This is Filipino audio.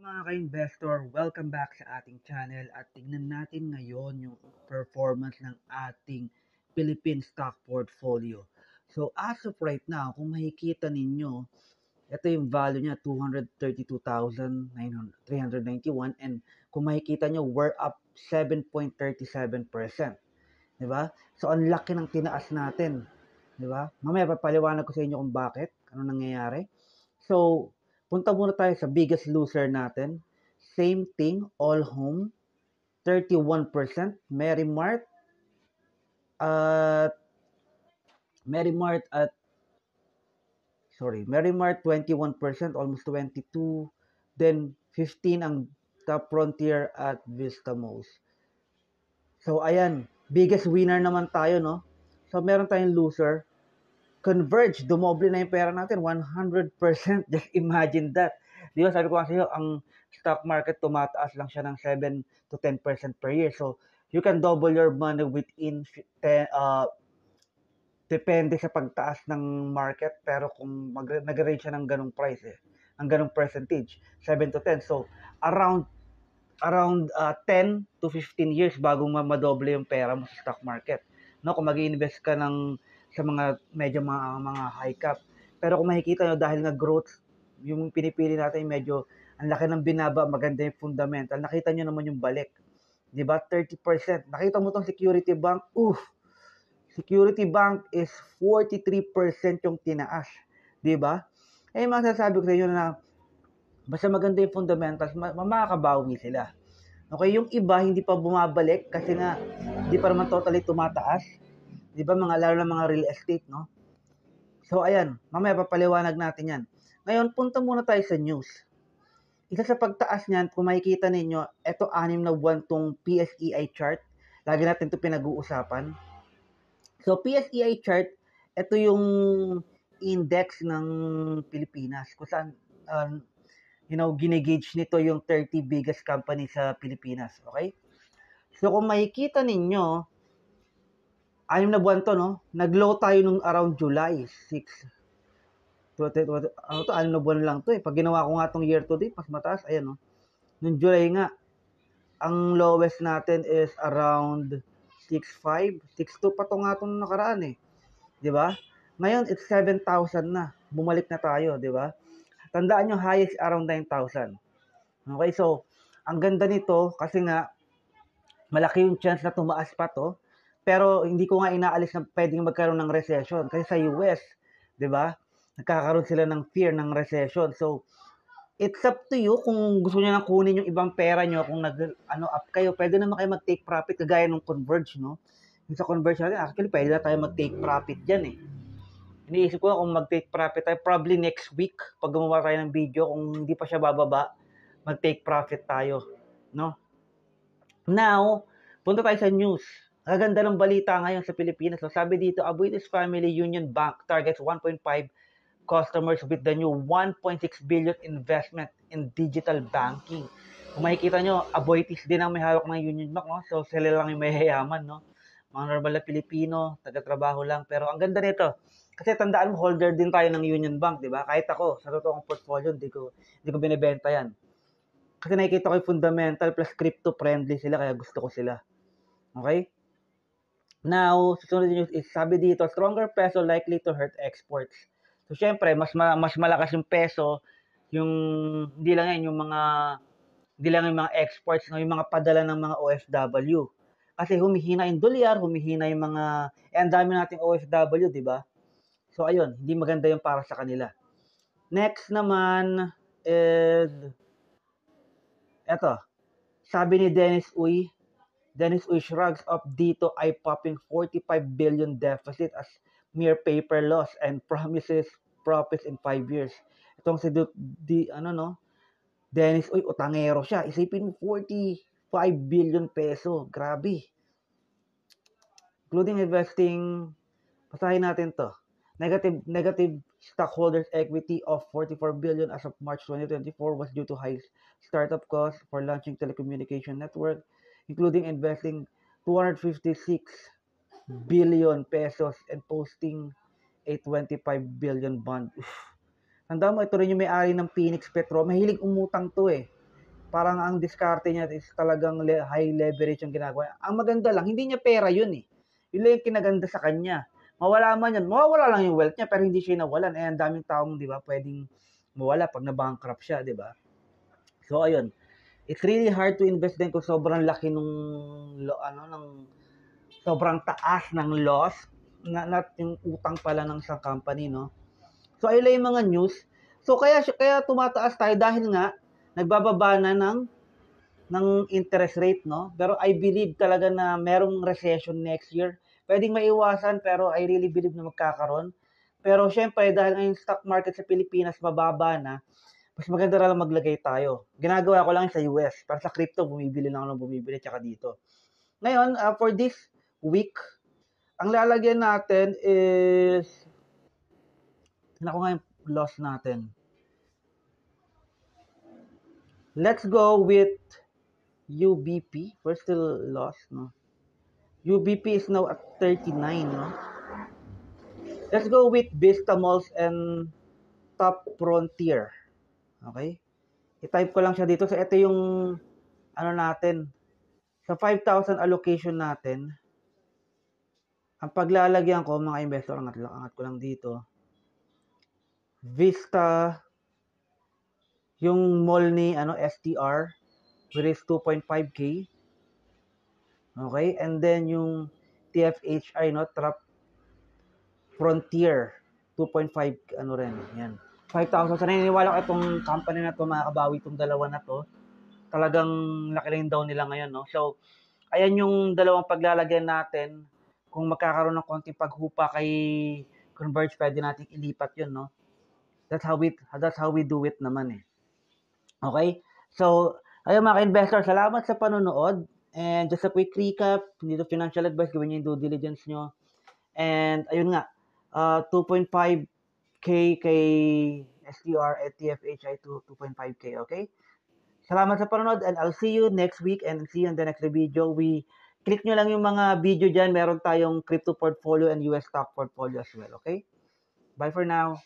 mga ka-investor, welcome back sa ating channel at tignan natin ngayon yung performance ng ating Philippine stock portfolio. So as of right now, kung makikita ninyo, ito yung value niya 232,391 and kung makikita nyo, we're up 7.37%. Diba? So ang laki ng tinaas natin. Diba? Mamaya papaliwanag ko sa inyo kung bakit, ano nangyayari. So, punta muna tayo sa biggest loser natin. Same thing, All Home, 31%. Mary Mart at Mary Mart 21%, almost 22. Then 15 ang Top Frontier at Vista Malls. So ayan, biggest winner naman tayo, no? So meron tayong loser. Converge, dumoble na yung pera natin, 100%. Just imagine that. Di ba, sabi ko kasi ang stock market tumataas lang siya ng 7 to 10% per year. So, you can double your money within depende sa pagtaas ng market, pero kung nag-range siya ng ganong price, ng ganong percentage, 7 to 10. So, around 10 to 15 years bago madoble yung pera mo sa stock market. No, kung mag-i-invest ka sa mga medyo mga high cap. Pero kung makikita nyo, dahil nga growth, yung pinipili natin medyo ang laki ng binaba, maganda yung fundamental. Nakita nyo naman yung balik. Diba? 30%. Nakita mo tong Security Bank, Security Bank is 43% yung tinaas. Diba? Eh, masasabi ko sa inyo na basta maganda yung fundamentals, makakabawi sila. Okay, yung iba hindi pa bumabalik kasi nga hindi pa naman totally tumataas. 'Di ba, lalo na mga real estate, no? So ayan, mamaya papaliwanag natin 'yan. Ngayon, punta muna tayo sa news. Isa sa pagtaas niyan, kung makikita ninyo, ito 6 na buwan tong PSEI chart. Lagi natin 'to pinag-uusapan. So PSEI chart, ito yung index ng Pilipinas kung saan ginigauge nito yung 30 biggest company sa Pilipinas. Okay? So, kung makikita ninyo, 6 na buwan to, no? Nag-low tayo nung around July 6. Ano to, 6 na buwan lang to eh. Pag ginawa ko nga tong year to date, mas mataas. Ayan, no? Nung July nga, ang lowest natin is around 6.5, 6.2 pa to nga itong nakaraan eh. Di ba? Ngayon, it's 7,000 na. Bumalik na tayo, di ba? Tandaan nyo, highest around 9,000. Okay, so, ang ganda nito kasi nga, malaki yung chance na tumaas pa to. Pero hindi ko nga inaalis na pwedeng magkaroon ng recession. Kasi sa US, di ba, nagkakaroon sila ng fear ng recession. So, it's up to you kung gusto niyo nang kunin yung ibang pera nyo, kung up kayo, pwede naman kayo mag-take profit kagaya ng Converge, no? Yung sa Converge natin, actually, pwede na tayo mag-take profit dyan eh. Iniisip ko kung mag-take profit tayo, probably next week, pag gumawa tayo ng video, kung hindi pa siya bababa, mag-take profit tayo, no? Now, punta tayo sa news. Kaganda ng balita ngayon sa Pilipinas. So, sabi dito, Abuitis Family Union Bank targets 1.5 customers with the new 1.6 billion investment in digital banking. Kung makikita nyo, Aboitiz din ang may hawak ng Union Bank, no? So, sila lang yung may hayaman, no? Mga normal na Pilipino, taga-trabaho lang. Pero ang ganda nito, kasi tandaan mo, holder din tayo ng Union Bank, di ba? Kahit ako, sa totoong portfolio, hindi ko binibenta yan. Kasi nakikita ko yung fundamental plus crypto-friendly sila, kaya gusto ko sila. Okay? Now, susunod news is, sabi dito, stronger peso likely to hurt exports. So, syempre, mas malakas yung peso, yung, hindi lang yung mga exports, yung mga padala ng mga OFW. Kasi humihina yung dolyar, humihina yung mga, ang dami nating OFW, di ba? So, ayun, hindi maganda yung para sa kanila. Next naman is, eto, sabi ni Dennis Uy shrugs off dito eye-popping 45 billion deficit as mere paper loss and promises profits in 5 years. Itong si Dennis Uy, utangero siya. Isipin mo, 45 billion peso. Grabe. Including investing, basahin natin to. Negative stockholders equity of 44 billion as of March 2024 was due to high startup costs for launching telecommunication network, including investing 256 billion pesos and posting a 25 billion bond. Tandaan mo, ito rin yung may-ari ng Phoenix Petro. Mahilig umutang to eh. parang ang diskarte niya is talagang high leverage yung ginagawa. Ang maganda lang, hindi niya pera yun eh. Yun lang yung kinaganda sa kanya. Mawala man yan, mawawala lang yung wealth niya, pero hindi siya nawalan. Eh, ang daming taong, di ba, pwedeng mawala pag na-bankrupt siya, di ba? So, ayun. It's really hard to invest din kung sobrang laki nung, sobrang taas ng loss, na yung utang pala ng isang company, no? So, ayun lang yung mga news. So, kaya tumataas tayo dahil nga, nagbababa na ng interest rate, no? Pero I believe talaga na merong recession next year. Pwedeng maiwasan, pero I really believe na magkakaroon. Pero syempre, dahil ang stock market sa Pilipinas mababa na, mas maganda na lang maglagay tayo. Ginagawa ko lang sa US. Para sa crypto, bumibili lang ako ng bumibili, tsaka dito. Ngayon, for this week, ang lalagyan natin is, tingnan ko nga yung loss natin. Let's go with UBP. We're still lost, no? UBP is now at 39, no? Let's go with Vista Malls and Top Frontier. Okay? I-type ko lang siya dito. So, ito yung, ano natin, sa 5,000 allocation natin, ang paglalagyan ko, mga investor, angat ko lang dito. Vista, yung mall ni, STR, which is 2.5K. Okay? And then, yung TFHI, Top Frontier, 2.5, rin, yan. 5,000. So, naniniwala ko itong company na to, makakabawi itong dalawa na to. Talagang laki rin daw nila ngayon, no? So, ayan yung dalawang paglalagyan natin. Kung magkakaroon ng konting paghupa kay Converge, pwede natin ilipat yun, no? That's how we do it naman, eh. Okay? So, ayun mga ka-investor, salamat sa panonood. And just a quick recap, hindi to financial advice, gawin nyo yung due diligence nyo. And, ayun nga, 2.5K kay STR at TFHI to 2.5K, okay? Salamat sa panonood and I'll see you next week and see you in the next video. Click nyo lang yung mga video dyan. Meron tayong crypto portfolio and US stock portfolio as well, okay? Bye for now.